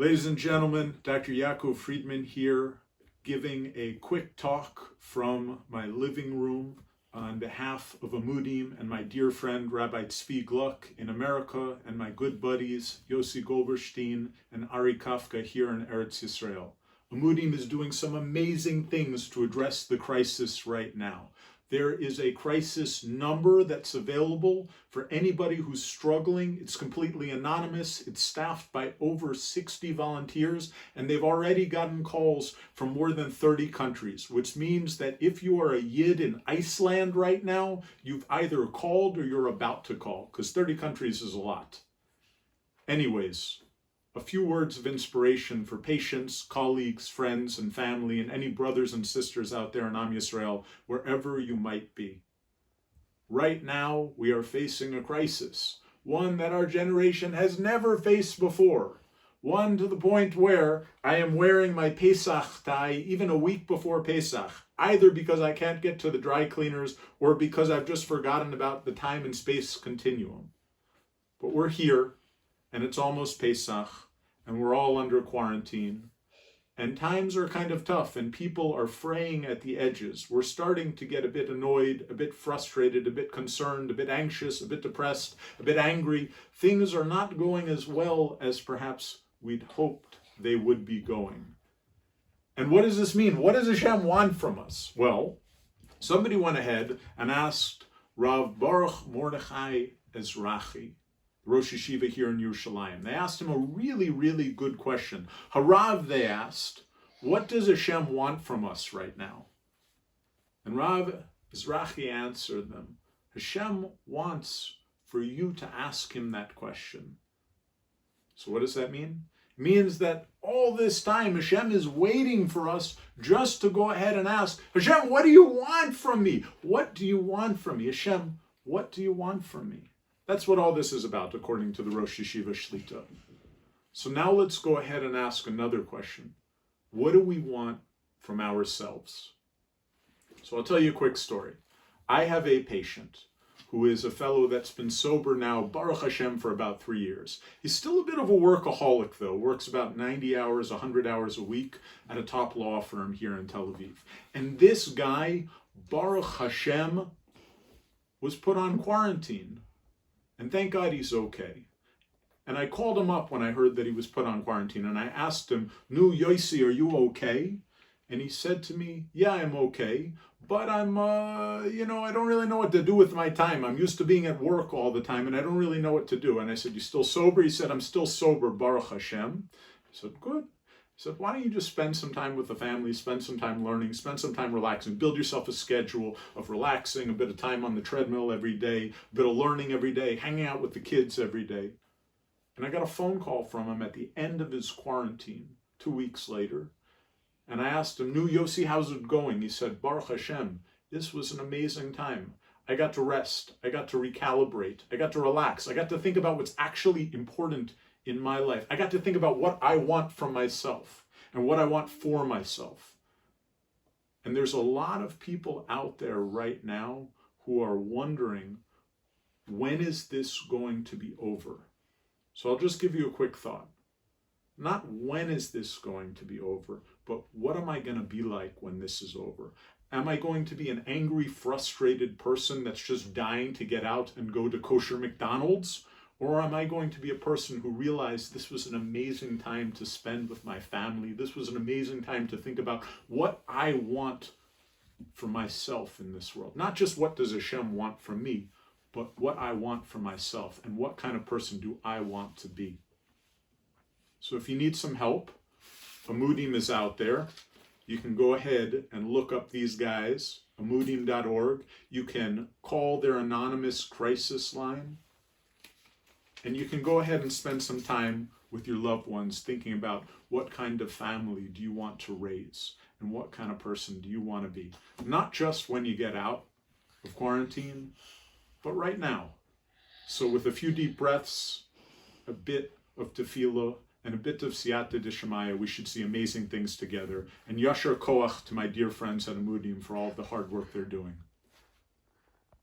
Ladies and gentlemen, Dr. Yaakov Freedman here, giving a quick talk from my living room on behalf of Amudim and my dear friend Rabbi Tzvi Gluck in America and my good buddies Yossi Goldberstein and Ari Kafka here in Eretz Yisrael. Amudim is doing some amazing things to address the crisis right now. There is a crisis number that's available for anybody who's struggling. It's completely anonymous. It's staffed by over 60 volunteers, and they've already gotten calls from more than 30 countries, which means that if you are a Yid in Iceland right now, you've either called or you're about to call, because 30 countries is a lot. Anyways, a few words of inspiration for patients, colleagues, friends, and family, and any brothers and sisters out there in Am Yisrael, wherever you might be. Right now, we are facing a crisis, one that our generation has never faced before, one to the point where I am wearing my Pesach tie even a week before Pesach, either because I can't get to the dry cleaners or because I've just forgotten about the time and space continuum. But we're here, and it's almost Pesach, and we're all under quarantine, and times are kind of tough, and people are fraying at the edges. We're starting to get a bit annoyed, a bit frustrated, a bit concerned, a bit anxious, a bit depressed, a bit angry. Things are not going as well as perhaps we'd hoped they would be going. And what does this mean? What does Hashem want from us? Well, somebody went ahead and asked Rav Baruch Mordechai Ezrachi, Rosh Yeshiva here in Yerushalayim. They asked him a really, really good question. Harav, they asked, what does Hashem want from us right now? And Rav Ezrachi answered them, Hashem wants for you to ask him that question. So what does that mean? It means that all this time Hashem is waiting for us just to go ahead and ask, Hashem, what do you want from me? What do you want from me? Hashem, what do you want from me? That's what all this is about, according to the Rosh Yeshiva Shlita. So now let's go ahead and ask another question. What do we want from ourselves? So I'll tell you a quick story. I have a patient who is a fellow that's been sober now, Baruch Hashem, for about 3 years. He's still a bit of a workaholic, though. Works about 90 hours, 100 hours a week at a top law firm here in Tel Aviv. And this guy, Baruch Hashem, was put on quarantine. And thank God he's okay. And I called him up when I heard that he was put on quarantine, and I asked him, Nu, Yossi, are you okay? And he said to me, yeah, I'm okay, but I'm, I don't really know what to do with my time. I'm used to being at work all the time, and I don't really know what to do. And I said, you still sober? He said, I'm still sober, Baruch Hashem. I said, good. He said, why don't you just spend some time with the family, spend some time learning, spend some time relaxing, build yourself a schedule of relaxing, a bit of time on the treadmill every day, a bit of learning every day, hanging out with the kids every day. And I got a phone call from him at the end of his quarantine, 2 weeks later. And I asked him, Nu, Yossi, how's it going? He said, Baruch Hashem, this was an amazing time. I got to rest, I got to recalibrate, I got to relax, I got to think about what's actually important in my life. I got to think about what I want from myself and what I want for myself. And there's a lot of people out there right now who are wondering, when is this going to be over? So I'll just give you a quick thought. Not when is this going to be over, but what am I going to be like when this is over? Am I going to be an angry, frustrated person that's just dying to get out and go to kosher McDonald's? Or am I going to be a person who realized this was an amazing time to spend with my family? This was an amazing time to think about what I want for myself in this world. Not just what does Hashem want from me, but what I want for myself and what kind of person do I want to be. So if you need some help, Amudim is out there. You can go ahead and look up these guys, amudim.org. You can call their anonymous crisis line. And you can go ahead and spend some time with your loved ones thinking about what kind of family do you want to raise and what kind of person do you want to be. Not just when you get out of quarantine, but right now. So with a few deep breaths, a bit of tefillah, and a bit of siyata d'shemaya, we should see amazing things together. And Yashar Koach to my dear friends at Amudim for all of the hard work they're doing.